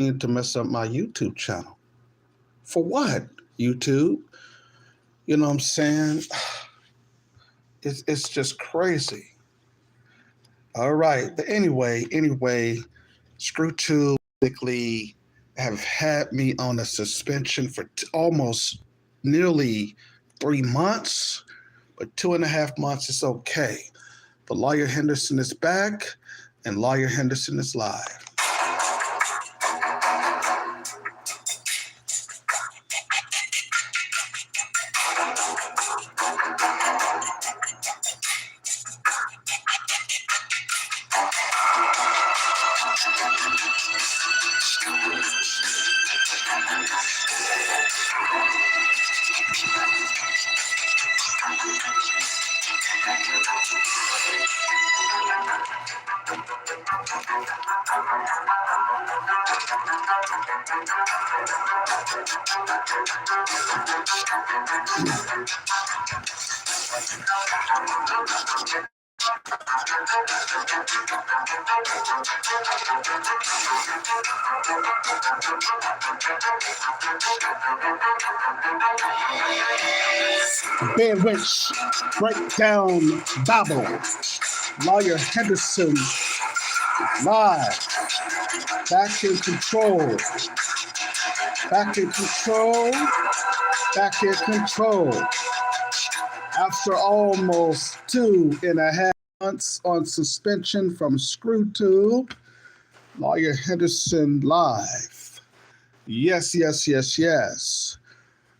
to mess up my YouTube channel. For what? YouTube? You know what I'm saying? It's just crazy. All right. But anyway, ScrewTube basically have had me on a suspension for almost nearly 3 months, but 2.5 months is okay. But Lawyer Henderson is back, and Lawyer Henderson is live. Wench, break down Babble. Lawyer Henderson live. Back in control. Back in control. Back in control. After almost 2.5 months on suspension from ScrewTube, Lawyer Henderson live. Yes.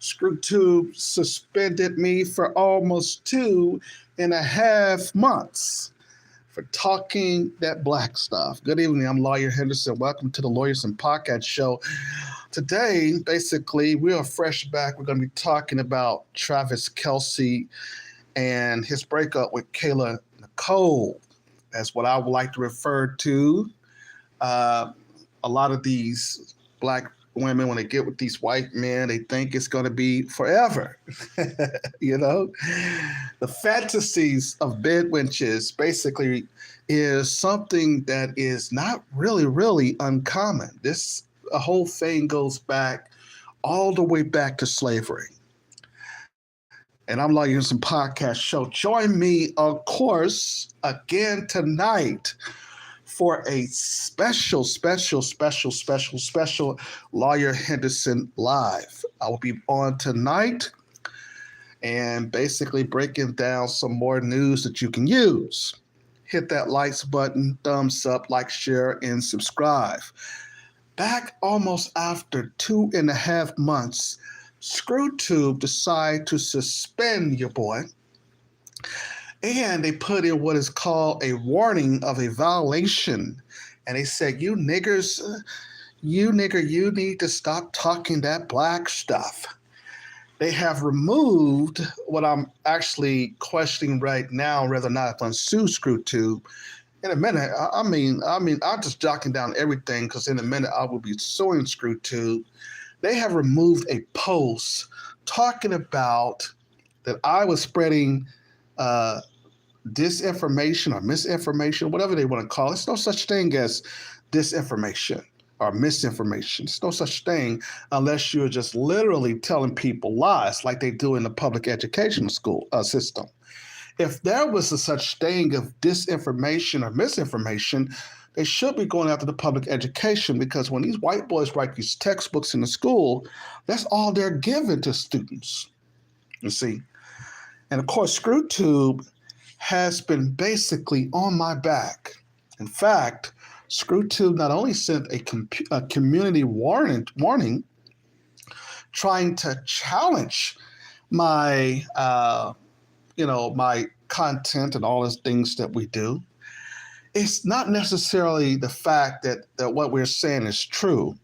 ScrewTube suspended me for almost 2.5 months for talking that black stuff. Good evening, I'm Lawyer Henderson. Welcome to the Lawyers and Podcast Show. Today, basically, we are fresh back. We're going to be talking about Travis Kelce and his breakup with Kayla Nichole. That's what I would like to refer to. A lot of these black women, when they get with these white men, they think it's going to be forever. You know, the fantasies of bedwenches basically is something that is not really uncommon. This whole thing goes back all the way back to slavery. And I'm Lawyer Henderson Podcast Show. Join me, of course, again tonight for a special Lawyer Henderson Live. I will be on tonight and basically breaking down some more news that you can use. Hit that likes button, thumbs up, like, share, and subscribe. Back almost after 2.5 months, ScrewTube decided to suspend your boy. And they put in what is called a warning of a violation. And they said, you niggers, you need to stop talking that black stuff. They have removed what I'm actually questioning right now, whether or not I'm sue ScrewTube. In a minute, I'm just jotting down everything because in a minute I will be suing ScrewTube. They have removed a post talking about that I was spreading disinformation or misinformation, whatever they want to call it. There's no such thing as disinformation or misinformation. There's no such thing unless you're just literally telling people lies like they do in the public education school system. If there was a such thing of disinformation or misinformation, they should be going after the public education, because when these white boys write these textbooks in the school, that's all they're giving to students, you see. And of course, ScrewTube has been basically on my back. In fact, ScrewTube not only sent a community warning trying to challenge my my content and all those things that we do. It's not necessarily the fact that what we're saying is true,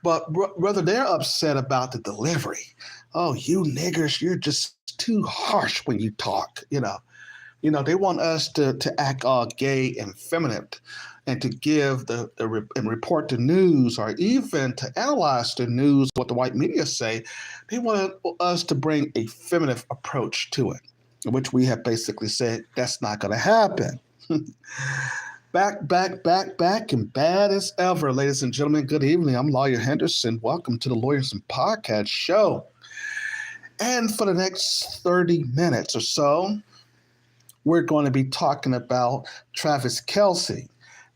but rather they're upset about the delivery. Oh, you niggers, you're just too harsh when you talk, you know. They want us to act all gay and feminine and to give and report the news, or even to analyze the news, what the white media say. They want us to bring a feminine approach to it, which we have basically said that's not going to happen. Back, and bad as ever, ladies and gentlemen. Good evening. I'm Lawyer Henderson. Welcome to the Lawyers and Podcast Show. And for the next 30 minutes or so, we're going to be talking about Travis Kelce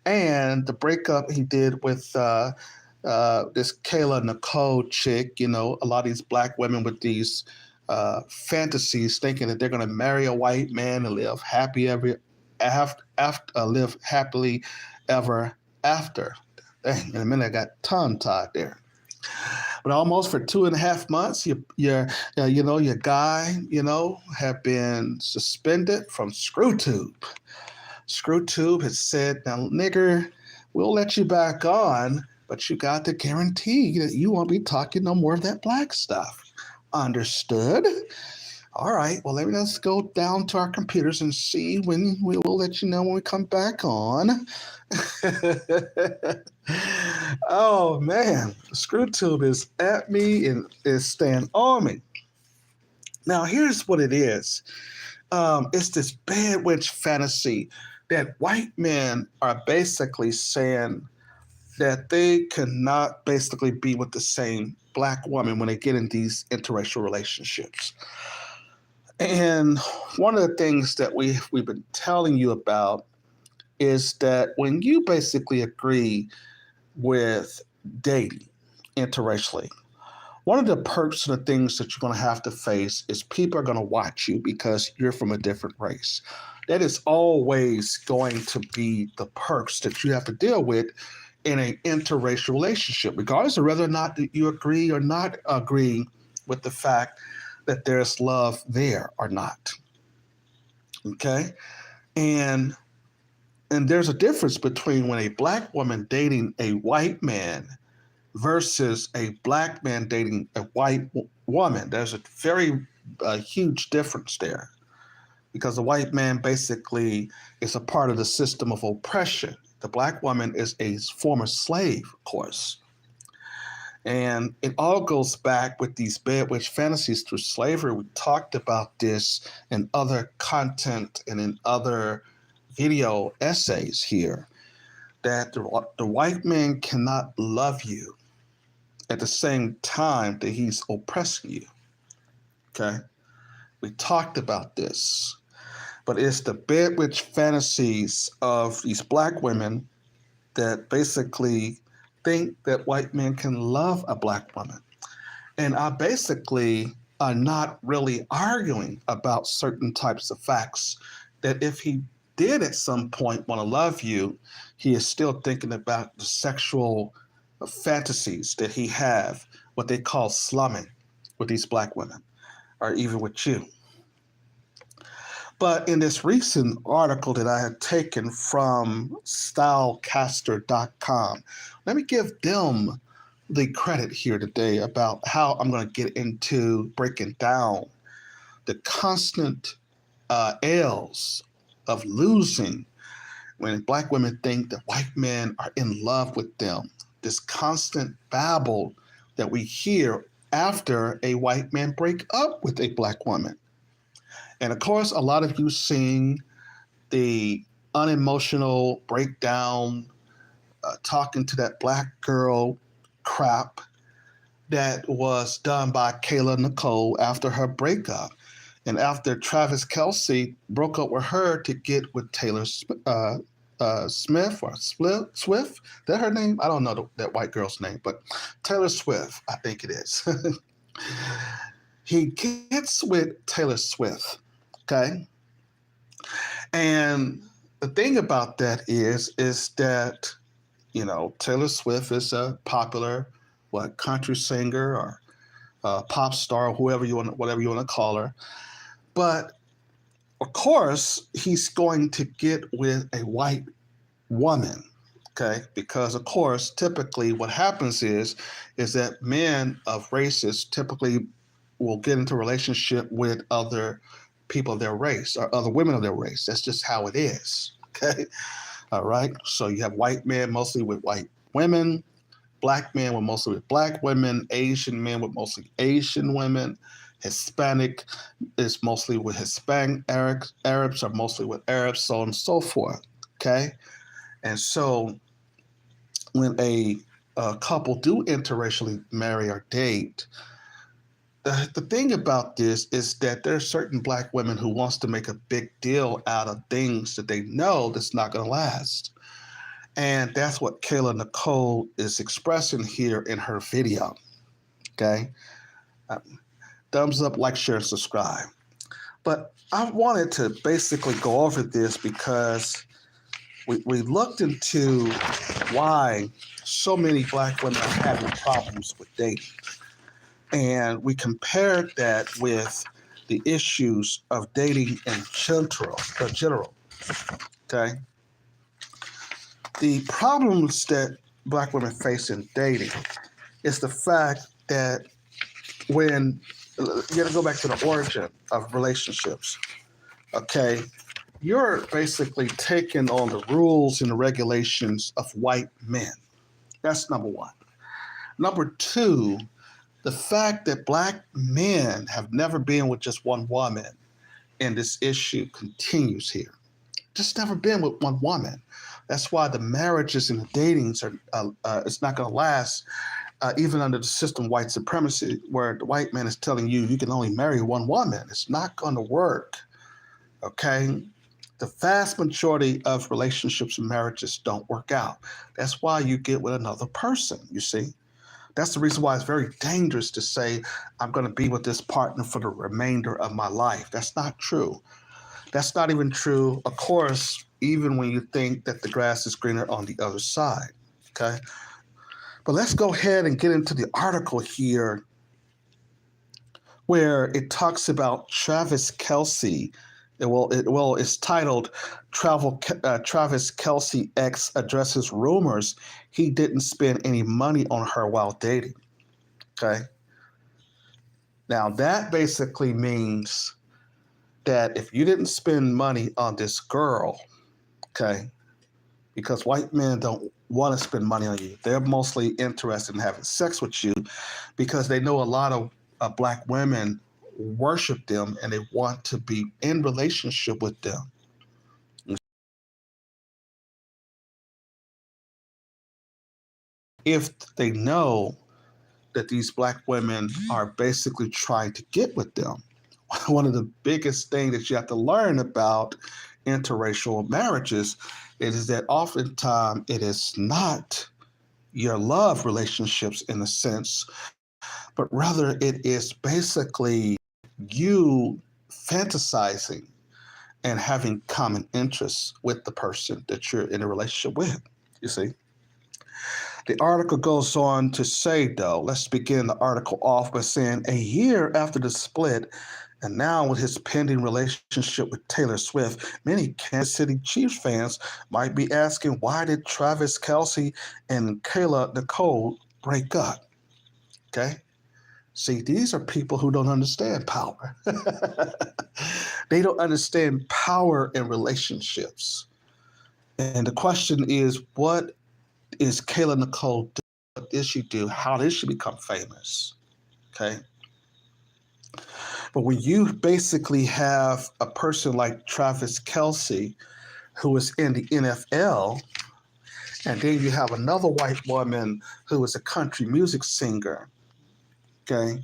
and the breakup he did with this Kayla Nichole chick. You know, a lot of these black women with these fantasies, thinking that they're going to marry a white man and live live happily ever after. Dang, in a minute I got tongue tied there. But almost for 2.5 months, your guy, have been suspended from ScrewTube. ScrewTube has said, now, nigger, we'll let you back on, but you got to guarantee that you won't be talking no more of that black stuff. Understood? All right, well, let's go down to our computers and see when we will let you know when we come back on. Oh, man, ScrewTube is at me and is staying on me. Now, here's what it is. It's this bedwench fantasy that white men are basically saying that they cannot basically be with the same black woman when they get in these interracial relationships. And one of the things that we've been telling you about is that when you basically agree with dating interracially, one of the perks of the things that you're going to have to face is people are going to watch you because you're from a different race. That is always going to be the perks that you have to deal with in an interracial relationship, regardless of whether or not you agree or not agree with the fact that there's love there or not. Okay? And there's a difference between when a black woman dating a white man versus a black man dating a white woman. There's a very huge difference there, because the white man basically is a part of the system of oppression. The black woman is a former slave, of course. And it all goes back with these bedwench fantasies through slavery. We talked about this in other content and in other video essays here, that the white man cannot love you at the same time that he's oppressing you. Okay? We talked about this. But it's the bedwench fantasies of these black women that basically think that white men can love a black woman. And I basically are not really arguing about certain types of facts, that if he did at some point want to love you, he is still thinking about the sexual fantasies that he have, what they call slumming with these black women, or even with you. But in this recent article that I had taken from stylecaster.com, let me give them the credit here today about how I'm going to get into breaking down the constant ills of losing when black women think that white men are in love with them. This constant babble that we hear after a white man break up with a black woman. And of course, a lot of you sing the unemotional breakdown, talking to that black girl crap that was done by Kayla Nichole after her breakup. And after Travis Kelce broke up with her to get with Taylor Smith or Swift. That her name? I don't know that white girl's name, but Taylor Swift, I think it is. He gets with Taylor Swift, okay? And the thing about that is that, Taylor Swift is a popular, country singer or pop star, or whatever you want to call her. But of course, he's going to get with a white woman, okay? Because of course, typically what happens is that men of races typically will get into a relationship with other people of their race or other women of their race. That's just how it is, okay? All right, so you have white men mostly with white women, black men with mostly with black women, Asian men with mostly Asian women, Hispanic is mostly with Hispanic, Arabs are mostly with Arabs, so on and so forth, okay? And so when a couple do interracially marry or date, the thing about this is that there are certain black women who wants to make a big deal out of things that they know that's not going to last. And that's what Kayla Nichole is expressing here in her video. Okay. Thumbs up, like, share, and subscribe. But I wanted to basically go over this because we looked into why so many black women are having problems with dating. And we compared that with the issues of dating in general. Okay. The problems that black women face in dating is the fact that when you got to go back to the origin of relationships, okay, you're basically taking on the rules and the regulations of white men. That's number one. Number two, the fact that black men have never been with just one woman, and this issue continues here. Just never been with one woman. That's why the marriages and the datings it's not going to last, even under the system of white supremacy, where the white man is telling you you can only marry one woman. It's not going to work. Okay. The vast majority of relationships and marriages don't work out. That's why you get with another person, you see. That's the reason why it's very dangerous to say, I'm going to be with this partner for the remainder of my life. That's not true. That's not even true, of course, even when you think that the grass is greener on the other side, okay? But let's go ahead and get into the article here where it talks about Travis Kelce. It's titled Travis Kelce X addresses rumors he didn't spend any money on her while dating. Okay. Now that basically means that if you didn't spend money on this girl, okay, because white men don't want to spend money on you. They're mostly interested in having sex with you because they know a lot of black women worship them and they want to be in relationship with them. If they know that these black women are basically trying to get with them, one of the biggest things that you have to learn about interracial marriages is that oftentimes it is not your love relationships in a sense, but rather it is basically you fantasizing and having common interests with the person that you're in a relationship with, you see. The article goes on to say, though, let's begin the article off by saying a year after the split, and now with his pending relationship with Taylor Swift, many Kansas City Chiefs fans might be asking, why did Travis Kelce and Kayla Nichole break up? Okay? See, these are people who don't understand power. They don't understand power in relationships. And the question is, what is Kayla Nichole do? What did she do? How did she become famous? Okay. But when you basically have a person like Travis Kelce, who is in the NFL, and then you have another white woman who is a country music singer, okay,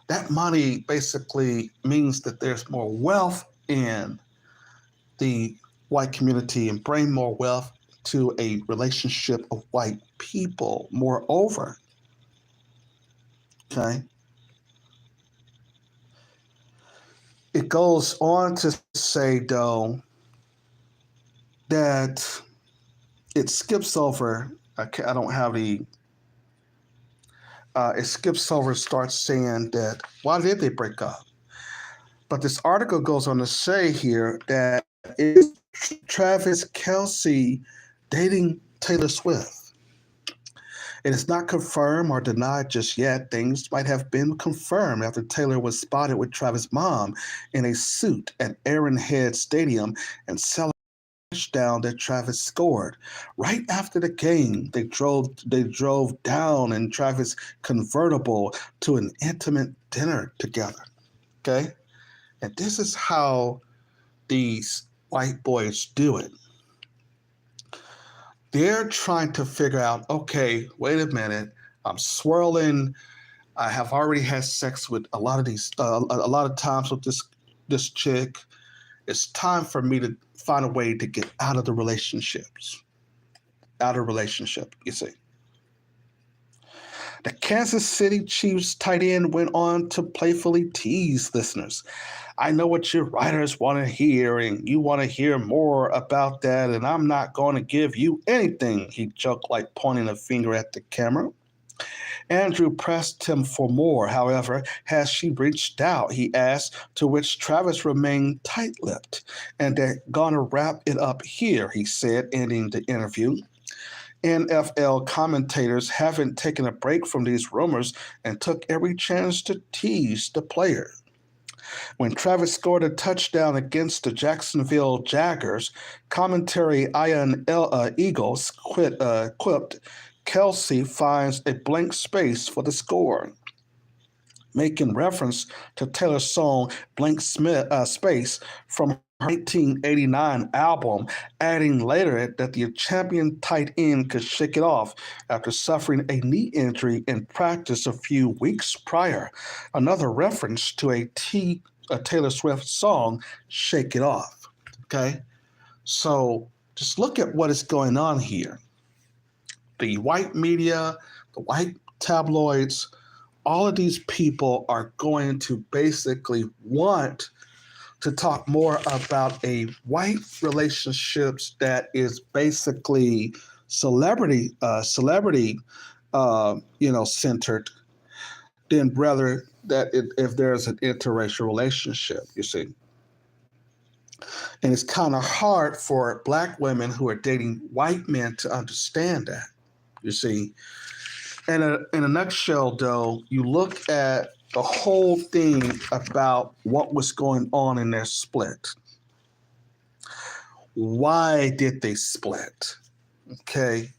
that money basically means that there's more wealth in the white community and bring more wealth to a relationship of white people. Moreover, okay, it goes on to say, though, that it skips over, I don't have the, it skips over, starts saying that, why did they break up? But this article goes on to say here that is Travis Kelce dating Taylor Swift? It is not confirmed or denied just yet. Things might have been confirmed after Taylor was spotted with Travis' mom in a suit at Arrowhead Stadium and celebrated the touchdown that Travis scored. Right after the game, they drove down in Travis' convertible to an intimate dinner together. Okay? And this is how these white boys do it. they're trying to figure out, okay, wait a minute, I'm swirling. I have already had sex with a lot of these, a lot of times with this chick. It's time for me to find a way to get out of the relationships, out of relationship. You see, the Kansas City Chiefs tight end went on to playfully tease listeners. I know what your writers want to hear, and you want to hear more about that, and I'm not going to give you anything, he joked, like pointing a finger at the camera. Andrew pressed him for more. However, has she reached out? He asked, to which Travis remained tight-lipped. And they're gonna wrap it up here, he said, ending the interview. NFL commentators haven't taken a break from these rumors and took every chance to tease the player. When Travis scored a touchdown against the Jacksonville Jaguars, commentary Ian Eagles quipped, Kelce finds a blank space for the score, making reference to Taylor's song Blank Space from her 1989 album, adding later that the champion tight end could shake it off after suffering a knee injury in practice a few weeks prior. Another reference to a Taylor Swift song, Shake It Off. Okay? So just look at what is going on here. The white media, the white tabloids, all of these people are going to basically want to talk more about a white relationships that is basically celebrity centered, than rather that if there's an interracial relationship, you see. And it's kind of hard for Black women who are dating white men to understand that, you see. And in a nutshell, though, you look at the whole thing about what was going on in their split. Why did they split? Okay.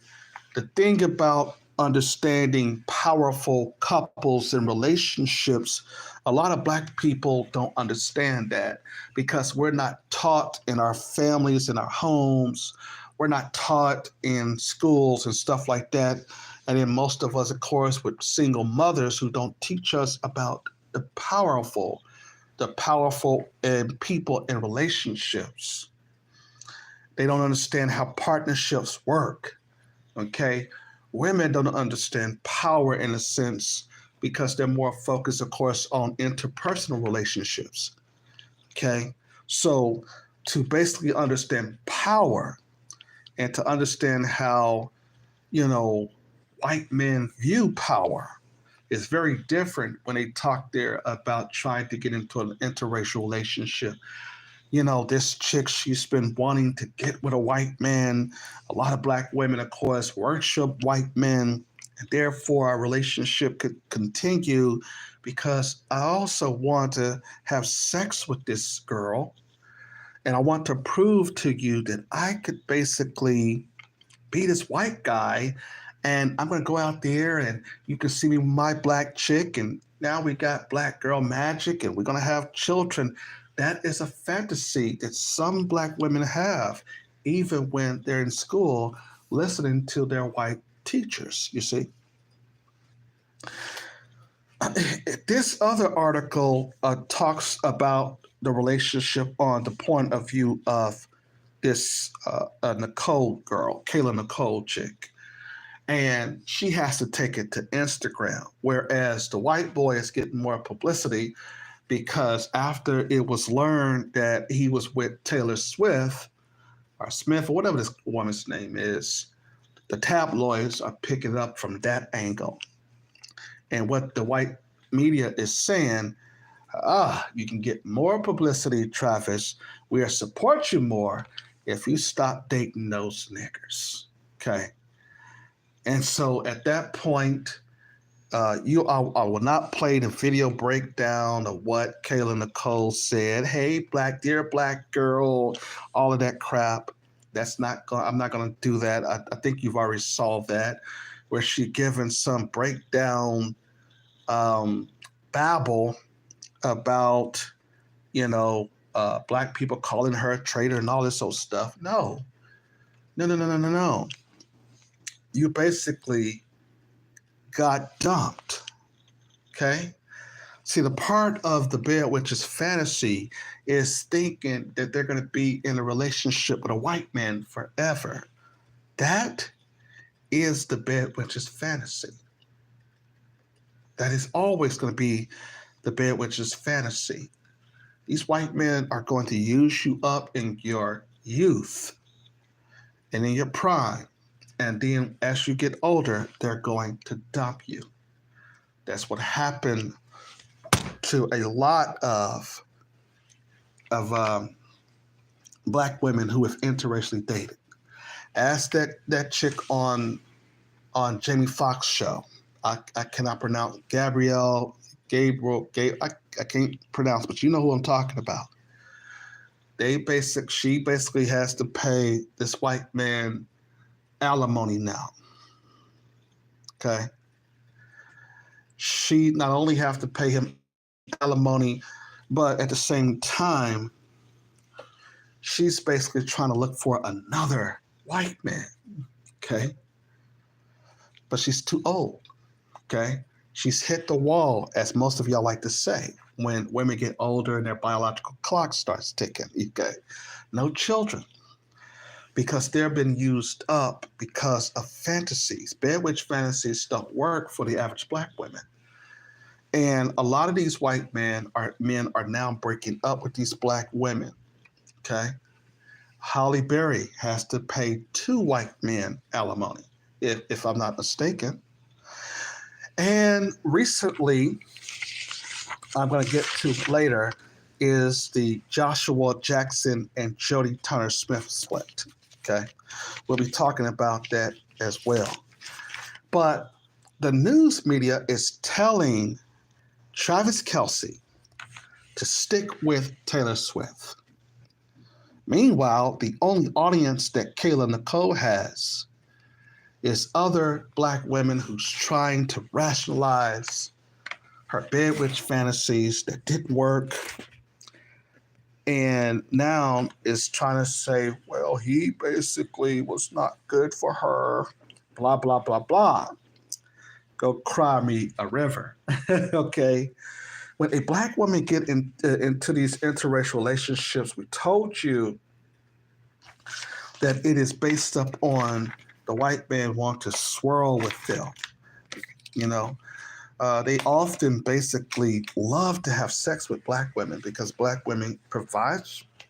The thing about understanding powerful couples and relationships, a lot of Black people don't understand that because we're not taught in our families, in our homes. We're not taught in schools and stuff like that. And then most of us, of course, with single mothers who don't teach us about the powerful people in relationships. They don't understand how partnerships work. Okay. Women don't understand power in a sense because they're more focused, of course, on interpersonal relationships. Okay. So to basically understand power and to understand how, white men view power is very different when they talk there about trying to get into an interracial relationship. This chick, she's been wanting to get with a white man. A lot of Black women, of course, worship white men, and therefore our relationship could continue because I also want to have sex with this girl, and I want to prove to you that I could basically be this white guy, and I'm going to go out there and you can see me with my Black chick, and now we got Black girl magic and we're going to have children. That is a fantasy that some Black women have, even when they're in school listening to their white teachers, you see. This other article talks about the relationship on the point of view of this Nichole girl, Nichole chick. And she has to take it to Instagram, whereas the white boy is getting more publicity because after it was learned that he was with Taylor Swift, or Smith, or whatever this woman's name is, the tabloids are picking up from that angle. And what the white media is saying, you can get more publicity, Travis. We'll support you more if you stop dating those niggers. Okay. And so at that point, I will not play the video breakdown of what Kayla Nichole said. Hey, dear Black girl, all of that crap. I'm not going to do that. I think you've already solved that, where she given some breakdown, babble about, Black people calling her a traitor and all this old stuff. No. you basically got dumped. Okay? See, the part of the bedwench's fantasy is thinking that they're going to be in a relationship with a white man forever. That is the bedwench's fantasy. That is always going to be the bedwench's fantasy. These white men are going to use you up in your youth and in your prime. And then as you get older, they're going to dump you. That's what happened to a lot of black women who have interracially dated. Ask that chick on Jamie Foxx show. I cannot pronounce Gabrielle, I can't pronounce, but you know who I'm talking about. She basically has to pay this white man alimony now. Okay. She not only have to pay him alimony, but at the same time, she's basically trying to look for another white man. Okay. But she's too old. Okay. She's hit the wall, as most of y'all like to say, when women get older and their biological clock starts ticking. Okay. No children. Because they've been used up because of fantasies. Bedwetch fantasies don't work for the average black women. And a lot of these white men are now breaking up with these black women. Okay. Holly Berry has to pay 2 white men alimony, if I'm not mistaken. And recently, I'm going to get to later, is the Joshua Jackson and JODIE Turner Smith split. Okay. We'll be talking about that as well. But the news media is telling Travis Kelce to stick with Taylor Swift. Meanwhile, the only audience that Kayla Nichole has is other black women who's trying to rationalize her bedwetch fantasies that didn't work, and now is trying to say, well, he basically was not good for her, blah, blah, blah, blah. Go cry me a river. Okay. When a black woman get into these interracial relationships, we told you that it is based up on the white man want to swirl with them. You know, they often basically love to have sex with black women because black women provide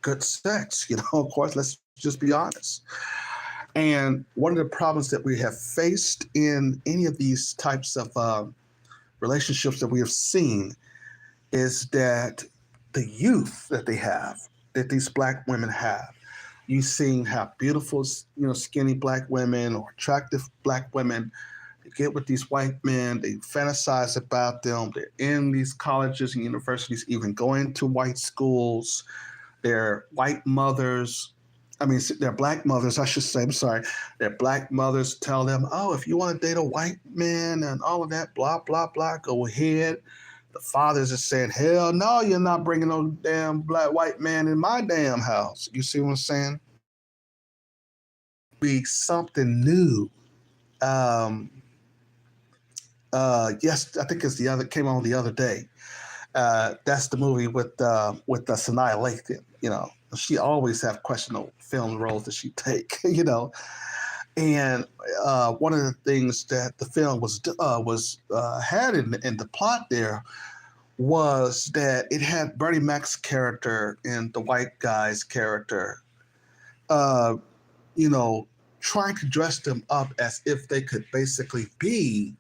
good sex. You know, of course, let's just be honest. And one of the problems that we have faced in any of these types of relationships that we have seen is that the youth that they have, that these black women have, you seen how beautiful, skinny black women or attractive black women, they get with these white men, they fantasize about them, they're in these colleges and universities, even going to white schools, their white mothers, their black mothers, I should say, I'm sorry, their black mothers tell them, oh, if you want to date a white man and all of that, blah, blah, blah, go ahead. The fathers are saying, hell no, you're not bringing no damn black white man in my damn house. You see what I'm saying? Be something new. Yes, I think came on the other day. That's the movie with Sanaa Lathan. You know, she always have questionable film roles that she take. You know, and one of the things that the film had in the plot there was that it had Bernie Mac's character and the white guy's character, trying to dress them up as if they could basically be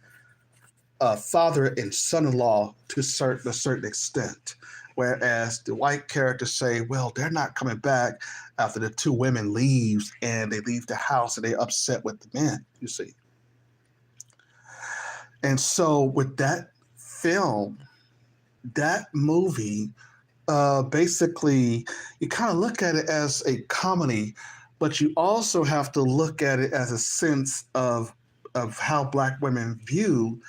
father and son-in-law to a certain extent. Whereas the white characters say, well, they're not coming back after the 2 women leaves and they leave the house and they're upset with the men, you see. And so with that film, that movie, basically, you kind of look at it as a comedy, but you also have to look at it as a sense of how black women view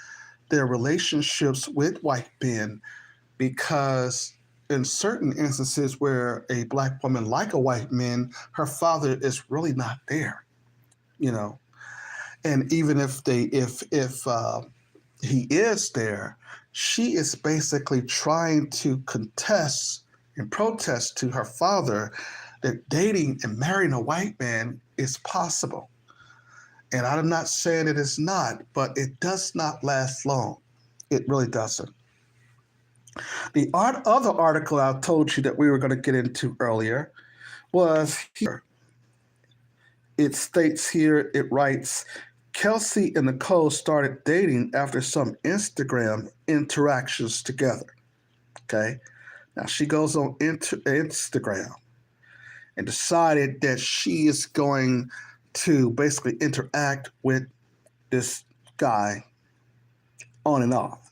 their relationships with white men, because in certain instances where a black woman like a white man, her father is really not there, you know. And even if he is there, she is basically trying to contest and protest to her father that dating and marrying a white man is possible. And I'm not saying it is not, but it does not last long. It really doesn't. The other article I told you that we were going to get into earlier was here. It states here, it writes, Kelce and Nichole started dating after some Instagram interactions together. Okay. Now she goes on Instagram and decided that she is going to basically interact with this guy on and off.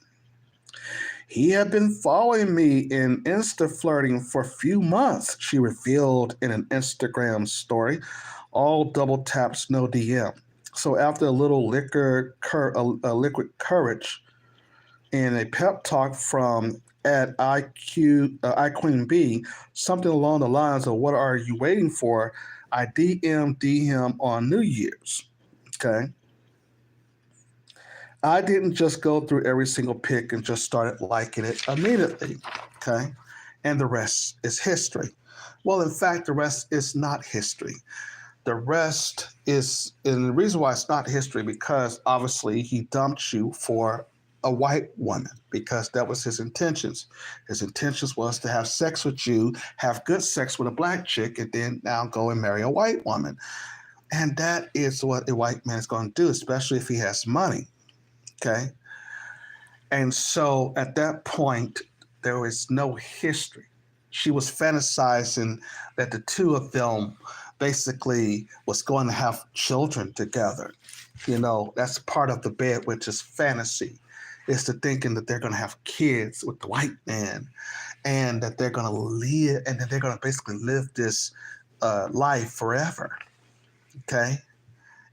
He had been following me in Insta flirting for a few months, she revealed in an Instagram story. All double taps, no DM. So after a little liquid courage and a pep talk from at iQueen B, something along the lines of "What are you waiting for?" I DM'd him on New Year's. Okay. I didn't just go through every single pic and just started liking it immediately. Okay. And the rest is history. Well, in fact, the rest is not history. The rest is, and the reason why it's not history, because obviously he dumped you for a white woman, because that was his intentions. His intentions was to have sex with you, have good sex with a black chick, and then now go and marry a white woman. And that is what a white man is going to do, especially if he has money. Okay. And so at that point, there was no history. She was fantasizing that the two of them basically was going to have children together. You know, that's part of the bedwenches fantasy, is the thinking that they're going to have kids with the white man and that they're going to live and that they're going to basically live this life forever. Okay.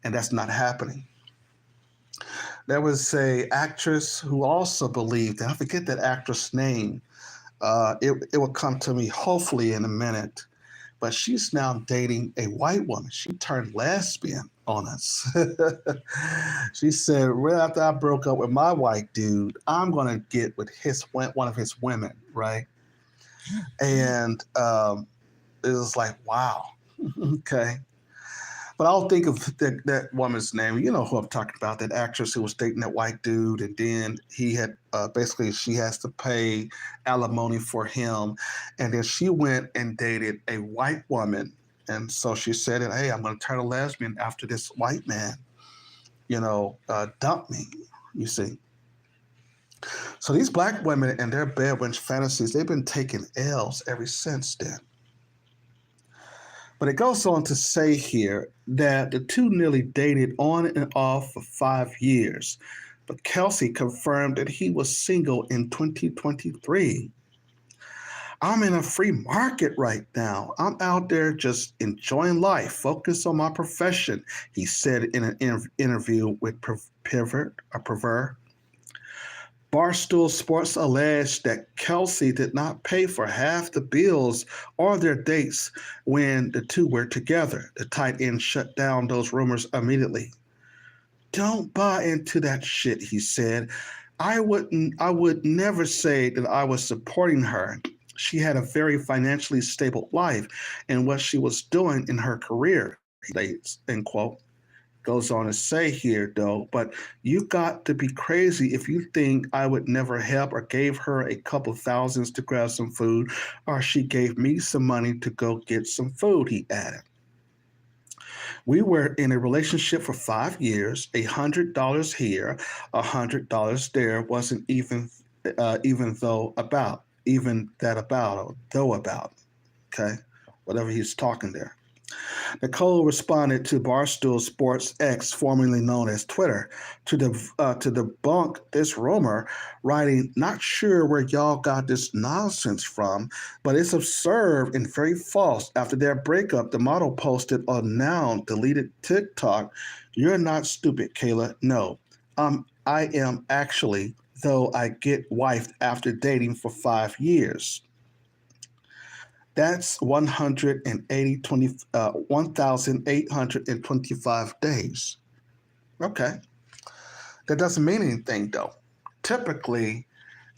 And that's not happening. There was a actress who also believed, and I forget that actress' name. It will come to me hopefully in a minute. But she's now dating a white woman. She turned lesbian on us. She said, right after I broke up with my white dude, I'm going to get with one of his women, right? And it was like, wow, okay. But I'll think of that woman's name. You know who I'm talking about, that actress who was dating that white dude. And then he had basically, she has to pay alimony for him. And then she went and dated a white woman. And so she said, hey, I'm going to turn a lesbian after this white man, dumped me, you see. So these black women and their bedwench fantasies, they've been taking L's ever since then. But it goes on to say here that the two nearly dated on and off for 5 years. But Kelce confirmed that he was single in 2023. I'm in a free market right now. I'm out there just enjoying life, focus on my profession, he said in an interview with Pervert. Barstool Sports alleged that Kelce did not pay for half the bills or their dates when the two were together. The tight end shut down those rumors immediately. Don't buy into that shit, he said. I would never say that I was supporting her. She had a very financially stable life and what she was doing in her career, end quote. Goes on to say here, though, but you got to be crazy if you think I would never help or gave her a couple thousands to grab some food, or she gave me some money to go get some food, he added. We were in a relationship for 5 years, $100 here, $100 there, wasn't even though about, okay? Whatever he's talking there. Nichole responded to Barstool Sports X, formerly known as Twitter, to debunk this rumor, writing, "Not sure where y'all got this nonsense from, but it's absurd and very false. After their breakup, the model posted on now deleted TikTok, 'You're not stupid, Kayla. No, I am actually, though I get wifed after dating for 5 years.' That's 1,825 days. Okay. That doesn't mean anything though. Typically,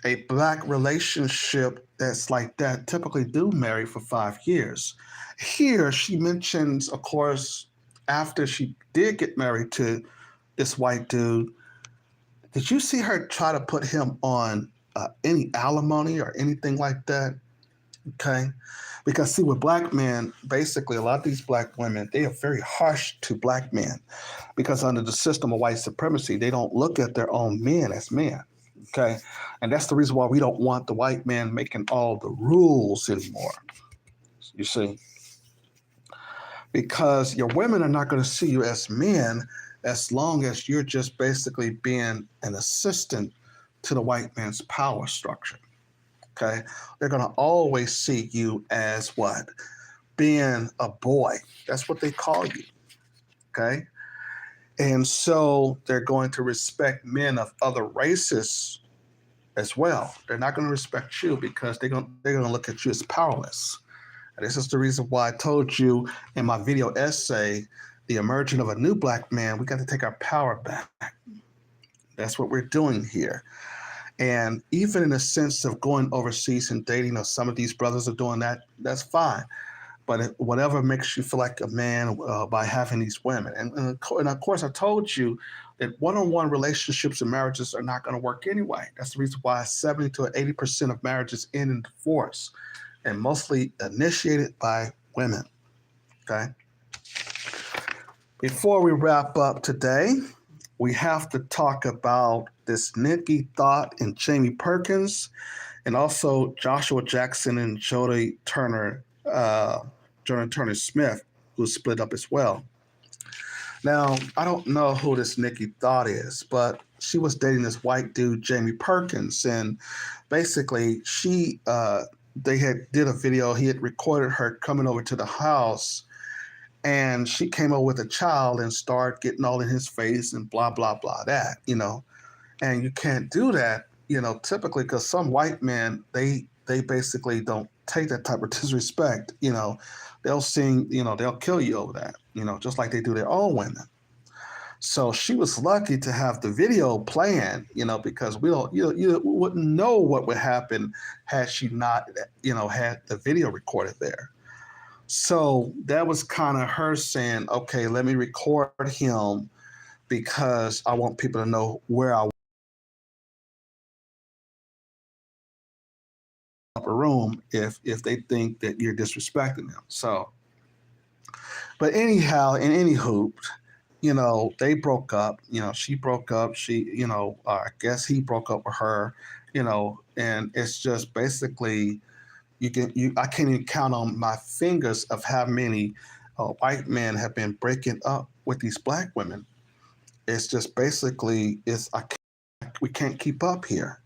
a black relationship that's like that typically do marry for 5 years. Here, she mentions, of course, after she did get married to this white dude, did you see her try to put him on any alimony or anything like that? Okay. Because, see, with black men, basically, a lot of these black women, they are very harsh to black men because under the system of white supremacy, they don't look at their own men as men. Okay. And that's the reason why we don't want the white man making all the rules anymore. You see, because your women are not going to see you as men as long as you're just basically being an assistant to the white man's power structure. Okay. They're going to always see you as what? Being a boy. That's what they call you. Okay. And so they're going to respect men of other races as well. They're not going to respect you because they're going to look at you as powerless. And this is the reason why I told you in my video essay, the emerging of a new black man, we got to take our power back. That's what we're doing here. And even in the sense of going overseas and dating, or some of these brothers are doing that, that's fine. But whatever makes you feel like a man by having these women. And of course, I told you that one-on-one relationships and marriages are not going to work anyway. That's the reason why 70 to 80% of marriages end in divorce, and mostly initiated by women. Okay. Before we wrap up today, we have to talk about this Nikki Thought and Jamie Perkins, and also Joshua Jackson and JODIE Turner Smith, who split up as well. Now, I don't know who this Nikki Thought is, but she was dating this white dude, Jamie Perkins, and basically they had did a video. He had recorded her coming over to the house, and she came over with a child and started getting all in his face and blah blah blah that, and you can't do that, typically, because some white men, they basically don't take that type of disrespect. They'll sing, they'll kill you over that, just like they do their own women. So she was lucky to have the video playing, because we don't, you wouldn't know what would happen had she not, had the video recorded there. So that was kind of her saying, okay, let me record him because I want people to know where I up a room if they think that you're disrespecting them. So, but anyhow, in any hoop, they broke up. She broke up. I guess he broke up with her. And it's just basically I can't even count on my fingers of how many white men have been breaking up with these black women. It's just basically we can't keep up here.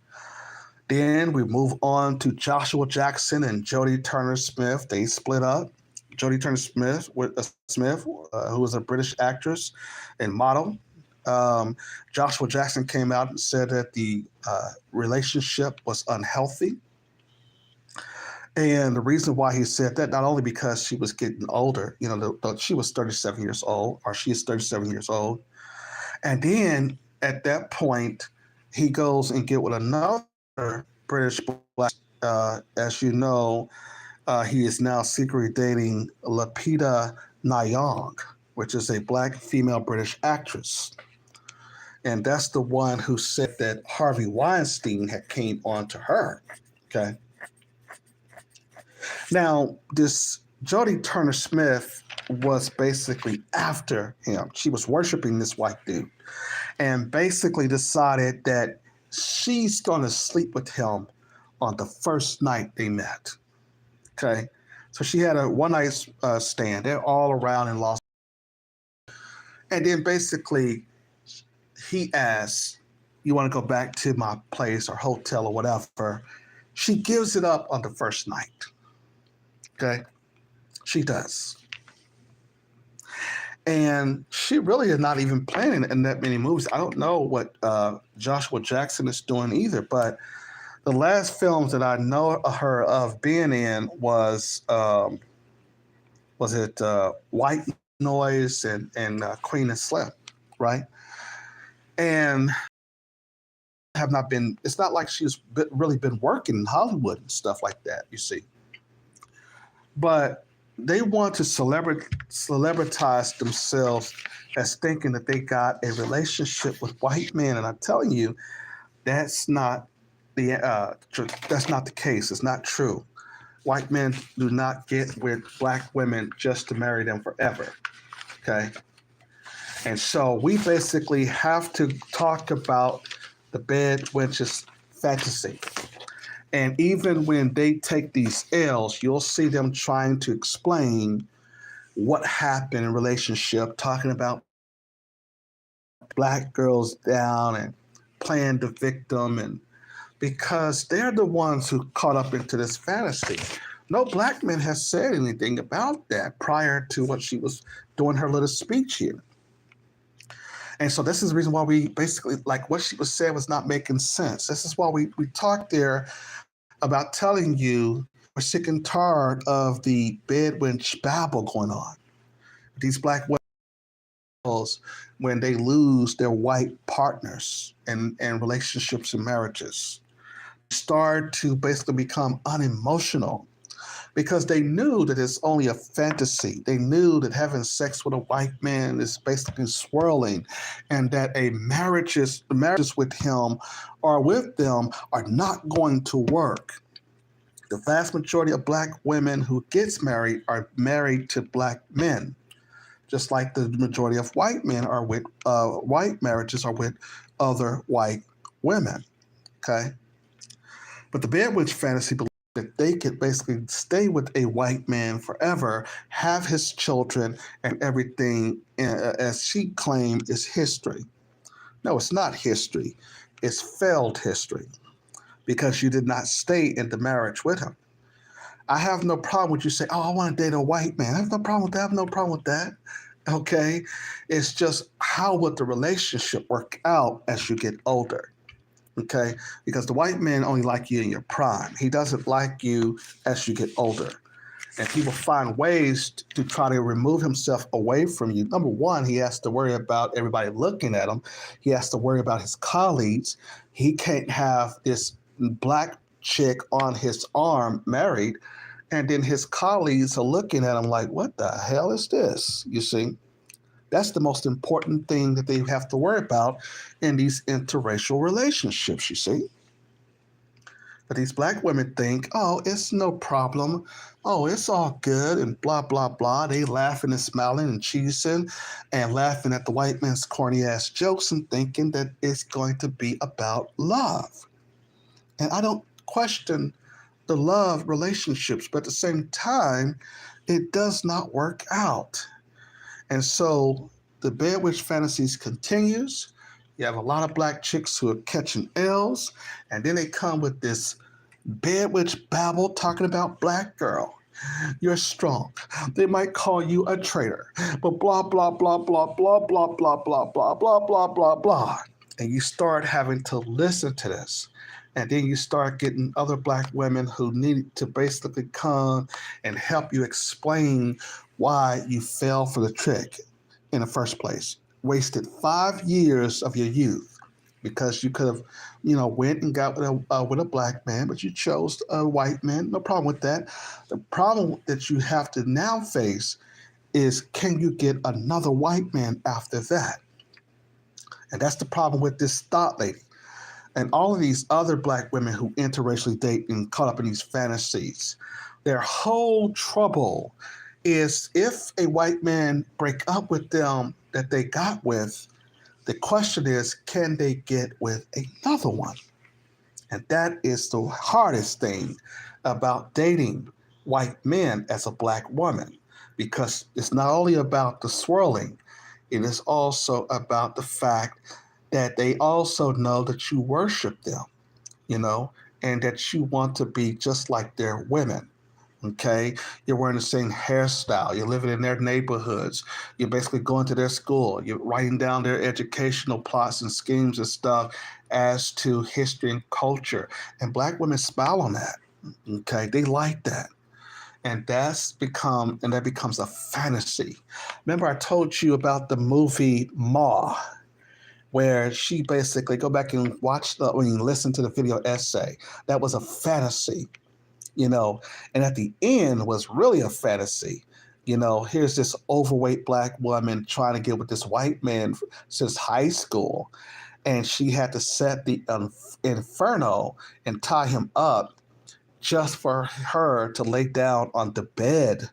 Then we move on to Joshua Jackson and JODIE Turner Smith. They split up. JODIE Turner Smith, who was a British actress and model. Joshua Jackson came out and said that the relationship was unhealthy. And the reason why he said that, not only because she was getting older, she was 37 years old, or she is 37 years old. And then at that point, he goes and get with another British black, as you know, he is now secretly dating Lupita Nyong, which is a black female British actress. And that's the one who said that Harvey Weinstein had came on to her. Okay. Now, this JODIE Turner Smith was basically after him. She was worshiping this white dude and basically decided that she's going to sleep with him on the first night they met. Okay. So she had a one night stand. They're all around in Los Angeles. And then basically he asked, you want to go back to my place or hotel or whatever? She gives it up on the first night. Okay. She does. And she really is not even playing in that many movies. I don't know what Joshua Jackson is doing either, but the last films that I know her of being in was it White Noise and Queen and Slim, right? And have not been, it's not like she's really been working in Hollywood and stuff like that, you see. But they want to celebritize themselves as thinking that they got a relationship with white men. And I'm telling you, that's not that's not the case. It's not true. White men do not get with black women just to marry them forever. Okay. And so we basically have to talk about the bedwenches fantasy. And even when they take these L's, you'll see them trying to explain what happened in relationship, talking about black girls down and playing the victim, and because they're the ones who caught up into this fantasy. No black man has said anything about that prior to what she was doing her little speech here. And so this is the reason why we basically, like what she was saying was not making sense. This is why we talked there about telling you we're sick and tired of the bedwench babble going on. These black women, when they lose their white partners and relationships and marriages, start to basically become unemotional because they knew that it's only a fantasy. They knew that having sex with a white man is basically swirling, and that marriages with him or with them are not going to work. The vast majority of black women who gets married are married to black men, just like the majority of white men are with white marriages are with other white women. Okay, but the bedwench fantasy believes that they could basically stay with a white man forever, have his children, and everything, as she claimed, is history. No, it's not history. It's failed history because you did not stay in the marriage with him. I have no problem with you saying, oh, I want to date a white man. I have no problem with that. I have no problem with that. Okay? It's just how would the relationship work out as you get older? Okay? Because the white man only like you in your prime. He doesn't like you as you get older. And he will find ways to try to remove himself away from you. Number one, he has to worry about everybody looking at him. He has to worry about his colleagues. He can't have this black chick on his arm married, and then his colleagues are looking at him like, what the hell is this? You see, that's the most important thing that they have to worry about in these interracial relationships, you see. But these black women think, oh, it's no problem. Oh, it's all good and blah, blah, blah. They laughing and smiling and cheesing and laughing at the white man's corny ass jokes and thinking that it's going to be about love. And I don't question the love relationships, but at the same time, it does not work out. And so the bedwench fantasies continues. You have a lot of black chicks who are catching L's, and then they come with this bedwench babble talking about black girl. You're strong. They might call you a traitor, but blah, blah, blah, blah, blah, blah, blah, blah, blah, blah, blah, blah, blah. And you start having to listen to this. And then you start getting other black women who need to basically come and help you explain why you fell for the trick in the first place. Wasted 5 years of your youth because you could have, went and got with a black man, but you chose a white man. No problem with that. The problem that you have to now face is, can you get another white man after that? And that's the problem with this thought lady. And all of these other black women who interracially date and caught up in these fantasies, their whole trouble is if a white man break up with them that they got with, the question is, can they get with another one? And that is the hardest thing about dating white men as a black woman, because it's not only about the swirling, it is also about the fact that they also know that you worship them, and that you want to be just like their women. Okay, you're wearing the same hairstyle, you're living in their neighborhoods, you're basically going to their school, you're writing down their educational plots and schemes and stuff as to history and culture. And black women smile on that. Okay, they like that. And that becomes a fantasy. Remember, I told you about the movie Ma, where she basically go back and watch when you listen to the video essay. That was a fantasy, and at the end was really a fantasy. Here's this overweight black woman trying to get with this white man since high school, and she had to set the inferno and tie him up just for her to lay down on the bed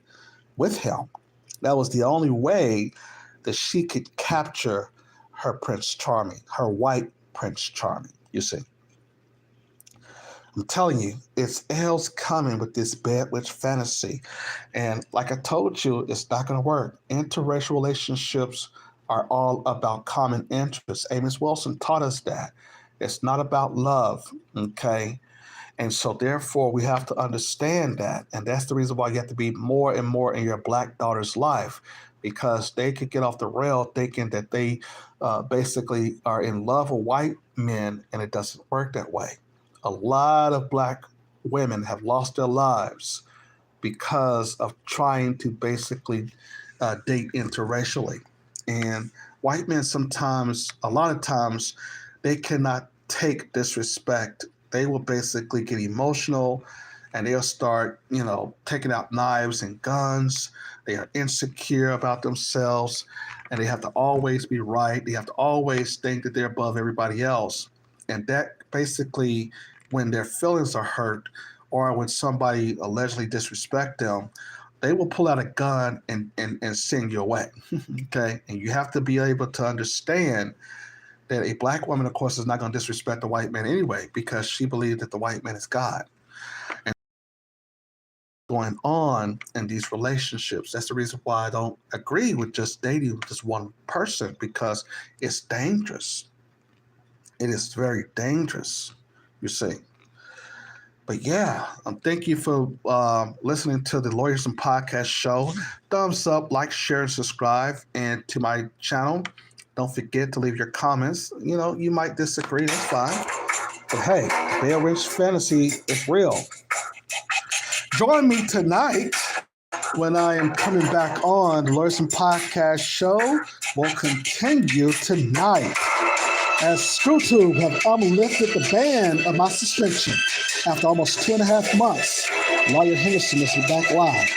with him. That was the only way that she could capture her Prince Charming, her white Prince Charming, you see. I'm telling you, it's L's coming with this bedwitch fantasy. And like I told you, it's not going to work. Interracial relationships are all about common interests. Amos Wilson taught us that. It's not about love, okay? And so therefore we have to understand that. And that's the reason why you have to be more and more in your black daughter's life, because they could get off the rail thinking that they basically are in love with white men, and it doesn't work that way. A lot of black women have lost their lives because of trying to basically date interracially. And white men sometimes, a lot of times, they cannot take disrespect. They will basically get emotional and they'll start, taking out knives and guns. They are insecure about themselves and they have to always be right. They have to always think that they're above everybody else. And that basically, when their feelings are hurt or when somebody allegedly disrespect them, they will pull out a gun and send you away. Okay. And you have to be able to understand that a black woman, of course, is not going to disrespect the white man anyway, because she believes that the white man is God. And going on in these relationships, that's the reason why I don't agree with just dating with just one person, because it's dangerous. It is very dangerous, you see. But yeah, thank you for listening to the Lawyers and Podcast show. Thumbs up, like, share, and subscribe. And to my channel, don't forget to leave your comments. You might disagree, that's fine. But hey, bedwitch fantasy is real. Join me tonight when I am coming back on the Lawyers and Podcast show. We'll continue tonight, as ScrewTube have unlifted the ban of my suspension after almost 2.5 months. Lawyer Henderson is back live.